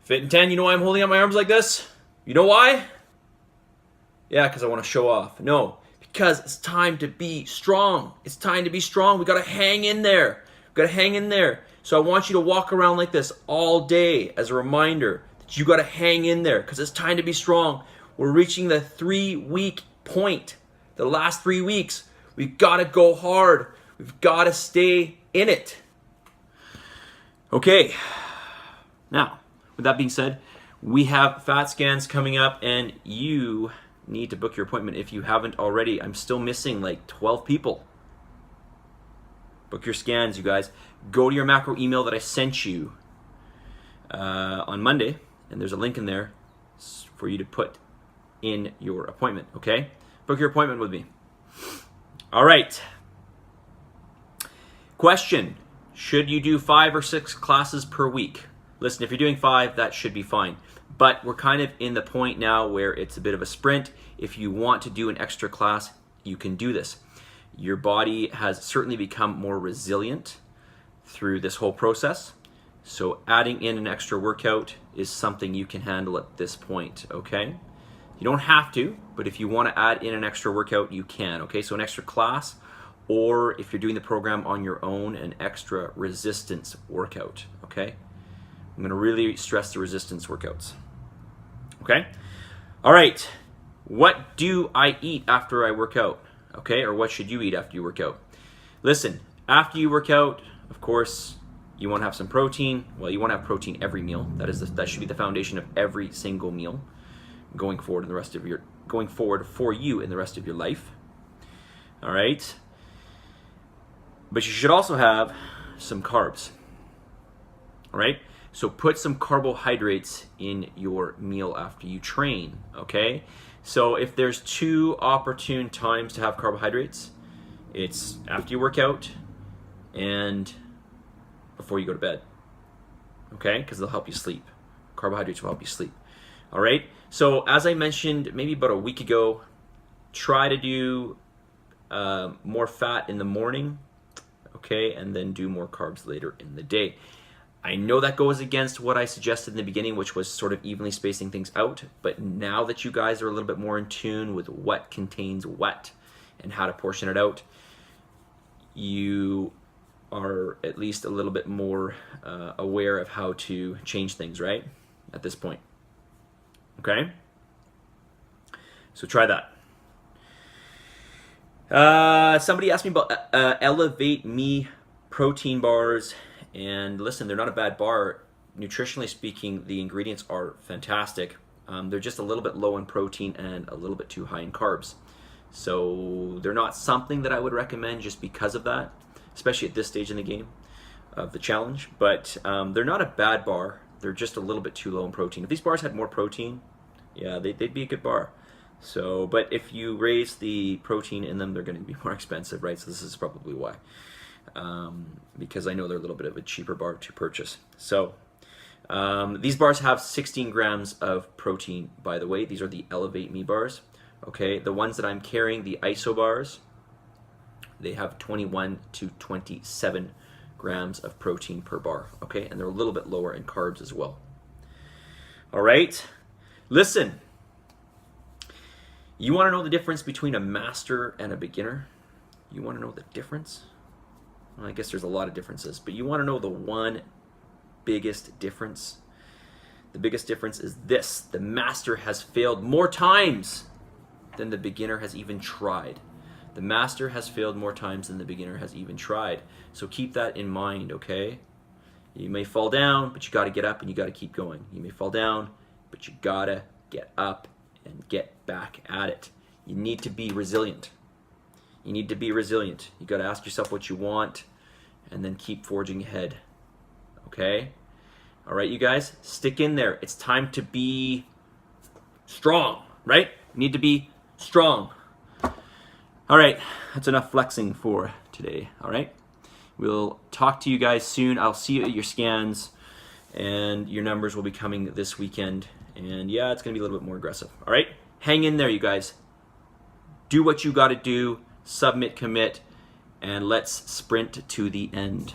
Fit in 10, you know why I'm holding up my arms like this? You know why? Yeah, because I want to show off. No, because it's time to be strong. It's time to be strong. We got to hang in there. We got to hang in there. So I want you to walk around like this all day as a reminder that you got to hang in there because it's time to be strong. We're reaching the 3-week point. The last 3 weeks. We've got to go hard. We've got to stay in it. Okay. Now, with that being said, we have fat scans coming up, and you need to book your appointment if you haven't already. I'm still missing like 12 people. Book your scans, you guys. Go to your macro email that I sent you on Monday, and there's a link in there for you to put in your appointment, okay? Book your appointment with me. All right. Question: should you do 5 or 6 classes per week? Listen, if you're doing 5, that should be fine. But we're kind of in the point now where it's a bit of a sprint. If you want to do an extra class, you can do this. Your body has certainly become more resilient through this whole process. So adding in an extra workout is something you can handle at this point, okay? You don't have to, but if you want to add in an extra workout, you can, okay? So an extra class, or if you're doing the program on your own, an extra resistance workout, okay? I'm going to really stress the resistance workouts, okay? All right, what do I eat after I work out, okay? Or what should you eat after you work out? Listen, after you work out, of course, you want to have some protein. Well, you want to have protein every meal. That should be the foundation of every single meal going forward for you in the rest of your life. All right. But you should also have some carbs. All right. So put some carbohydrates in your meal after you train. Okay. So if there's 2 opportune times to have carbohydrates, it's after you work out and before you go to bed. Okay. Because they'll help you sleep. Carbohydrates will help you sleep. All right. So as I mentioned maybe about a week ago, try to do more fat in the morning, okay, and then do more carbs later in the day. I know that goes against what I suggested in the beginning, which was sort of evenly spacing things out, but now that you guys are a little bit more in tune with what contains what and how to portion it out, you are at least a little bit more aware of how to change things, right, at this point. Okay, so try that. Somebody asked me about Elevate Me protein bars, and listen, they're not a bad bar. Nutritionally speaking, the ingredients are fantastic. They're just a little bit low in protein and a little bit too high in carbs. So they're not something that I would recommend just because of that, especially at this stage in the game of the challenge. But they're not a bad bar. They're just a little bit too low in protein. If these bars had more protein, yeah, they'd be a good bar. So, but if you raise the protein in them, they're going to be more expensive, right? So this is probably why, because I know they're a little bit of a cheaper bar to purchase. So these bars have 16 grams of protein, by the way. These are the Elevate Me bars. Okay, the ones that I'm carrying, the ISO bars, they have 21 to 27 grams of protein per bar, okay? And they're a little bit lower in carbs as well. All right, listen, you want to know the difference between a master and a beginner? You want to know the difference? Well, I guess there's a lot of differences, but you want to know the one biggest difference? The biggest difference is this: the master has failed more times than the beginner has even tried. The master has failed more times than the beginner has even tried. So keep that in mind, okay? You may fall down, but you got to get up and you got to keep going. You may fall down, but you got to get up and get back at it. You need to be resilient. You need to be resilient. You got to ask yourself what you want and then keep forging ahead, okay? All right, you guys, stick in there. It's time to be strong, right? You need to be strong. All right, that's enough flexing for today, all right? We'll talk to you guys soon. I'll see you at your scans, and your numbers will be coming this weekend. And yeah, it's going to be a little bit more aggressive, all right? Hang in there, you guys. Do what you got to do, submit, commit, and let's sprint to the end.